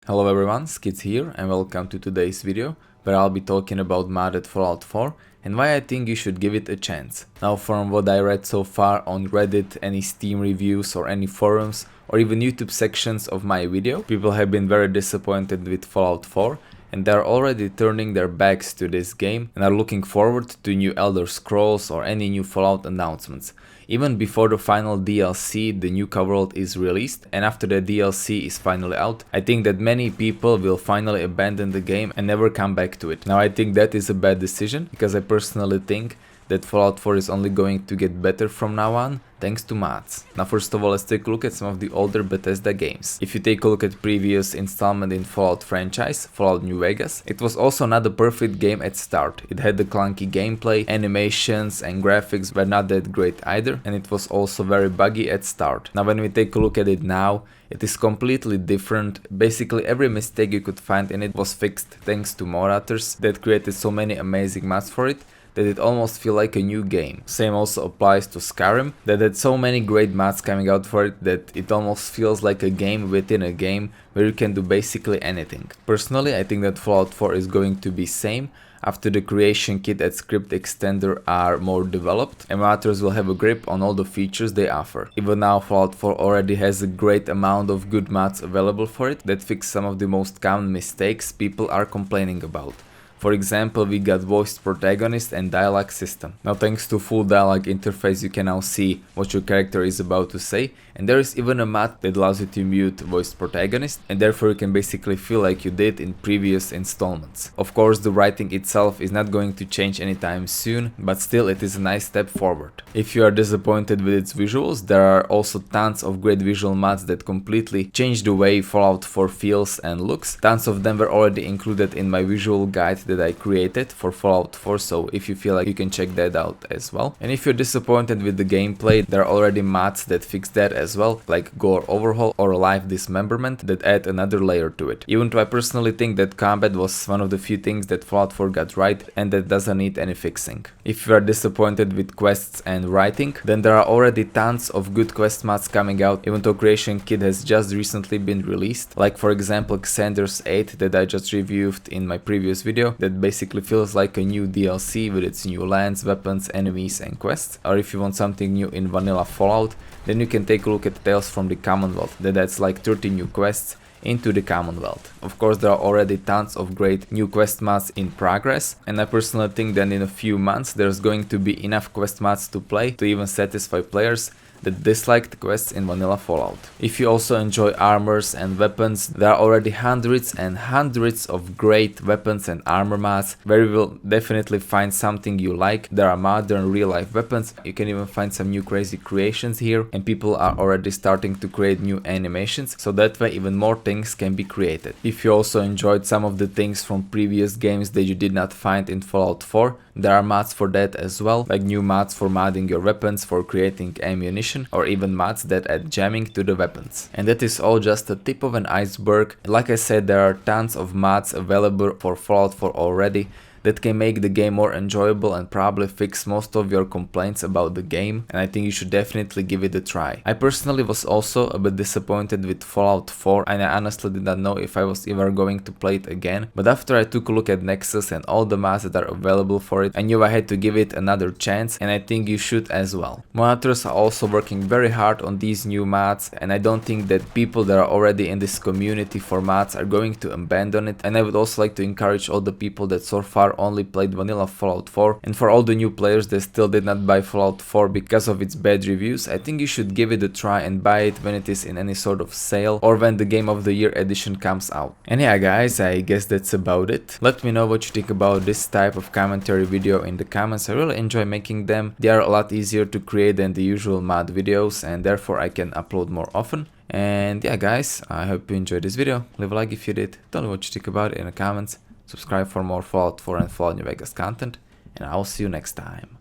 Hello everyone, Skits here and welcome to today's video where I'll be talking about modded Fallout 4 and why I think you should give it a chance. Now from what I read so far on Reddit, any Steam reviews or any forums or even YouTube sections of my video, people have been very disappointed with Fallout 4 and they're already turning their backs to this game and are looking forward to new Elder Scrolls or any new Fallout announcements. Even before the final DLC, the new coverworld is released, and after the DLC is finally out, I think that many people will finally abandon the game and never come back to it. Now I think that is a bad decision, because I personally think that Fallout 4 is only going to get better from now on, thanks to mods. Now first of all, let's take a look at some of the older Bethesda games. If you take a look at previous installment in Fallout franchise, Fallout New Vegas, it was also not a perfect game at start. It had the clunky gameplay, animations and graphics were not that great either, and it was also very buggy at start. Now when we take a look at it now, it is completely different. Basically every mistake you could find in it was fixed thanks to modders that created so many amazing mods for it that it almost feels like a new game. Same also applies to Skyrim, that had so many great mods coming out for it that it almost feels like a game within a game where you can do basically anything. Personally, I think that Fallout 4 is going to be same after the creation kit and script extender are more developed and modders will have a grip on all the features they offer. Even now Fallout 4 already has a great amount of good mods available for it that fix some of the most common mistakes people are complaining about. For example, we got voiced protagonist and dialogue system. Now thanks to full dialogue interface you can now see what your character is about to say, and there is even a mod that allows you to mute voiced protagonist, and therefore you can basically feel like you did in previous installments. Of course the writing itself is not going to change anytime soon, but still it is a nice step forward. If you are disappointed with its visuals, there are also tons of great visual mods that completely change the way Fallout 4 feels and looks. Tons of them were already included in my visual guide that I created for Fallout 4, so if you feel like you can check that out as well. And if you're disappointed with the gameplay, there are already mods that fix that as well, like Gore Overhaul or Life Dismemberment, that add another layer to it. Even though I personally think that combat was one of the few things that Fallout 4 got right and that doesn't need any fixing. If you are disappointed with quests and writing, then there are already tons of good quest mods coming out, even though Creation Kit has just recently been released, like for example Xander's 8 that I just reviewed in my previous video, that basically feels like a new DLC with its new lands, weapons, enemies and quests. Or if you want something new in vanilla Fallout, then you can take a look at Tales from the Commonwealth that adds like 30 new quests into the Commonwealth. Of course there are already tons of great new quest mods in progress, and I personally think that in a few months there's going to be enough quest mods to play to even satisfy players that dislike the quests in vanilla Fallout. If you also enjoy armors and weapons, there are already hundreds and hundreds of great weapons and armor mods where you will definitely find something you like. There are modern real life weapons, you can even find some new crazy creations here, and people are already starting to create new animations, so that way even more things can be created. If you also enjoyed some of the things from previous games that you did not find in Fallout 4, there are mods for that as well, like new mods for modding your weapons, for creating ammunition, or even mods that add jamming to the weapons. And that is all just the tip of an iceberg. Like I said, there are tons of mods available for Fallout 4 already that can make the game more enjoyable and probably fix most of your complaints about the game, and I think you should definitely give it a try. I personally was also a bit disappointed with Fallout 4, and I honestly did not know if I was ever going to play it again, but after I took a look at Nexus and all the mods that are available for it, I knew I had to give it another chance, and I think you should as well. Modders are also working very hard on these new mods, and I don't think that people that are already in this community for mods are going to abandon it, and I would also like to encourage all the people that so far only played vanilla Fallout 4, and for all the new players that still did not buy Fallout 4 because of its bad reviews, I think you should give it a try and buy it when it is in any sort of sale or when the Game of the Year edition comes out. And yeah guys, I guess that's about it. Let me know what you think about this type of commentary video in the comments. I really enjoy making them. They are a lot easier to create than the usual mod videos, and therefore I can upload more often. And yeah guys, I hope you enjoyed this video. Leave a like if you did. Tell me what you think about it in the comments. Subscribe for more Fallout 4 and Fallout New Vegas content, and I'll see you next time.